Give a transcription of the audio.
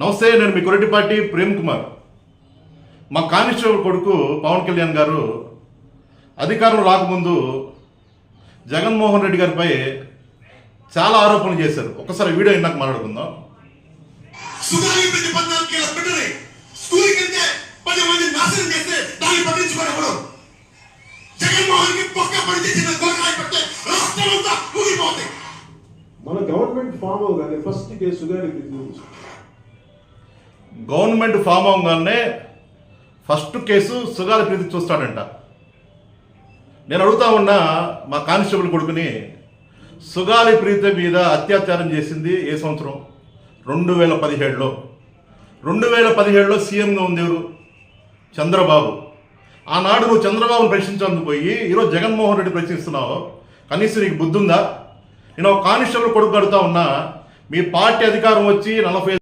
నమస్తే, నేను మీ కొరటిపాటి ప్రేమ్ కుమార్. మా కానిస్టేబుల్ కొడుకు పవన్ కళ్యాణ్ గారు అధికారం రాకముందు జగన్మోహన్ రెడ్డి గారిపై చాలా ఆరోపణలు చేశారు. ఒకసారి వీడియో ఇందాక మాట్లాడుకుందాం. మన గవర్నమెంట్ ఫామ్ అవగానే first case Sugali government form అవగానే ఫస్ట్ కేసు సుగాలి ప్రీతి చూస్తాడంట. నేను అడుగుతా ఉన్నా మా కానిస్టేబుల్ కొడుకుని, సుగాలి ప్రీతి మీద అత్యాచారం చేసింది ఏ సంవత్సరం? 2017లో. 2017లో సీఎంగా ఉంది ఎవరు? చంద్రబాబు. ఆనాడు నువ్వు చంద్రబాబును ప్రశ్నించడానికి పోయి ఈరోజు జగన్మోహన్ రెడ్డి ప్రశ్నిస్తున్నావు. కనీసం నీకు బుద్ధి ఉందా? నేను ఒక కానిస్టేబుల్ కొడుకు అడుగుతా ఉన్నా, మీ పార్టీ అధికారం వచ్చి 40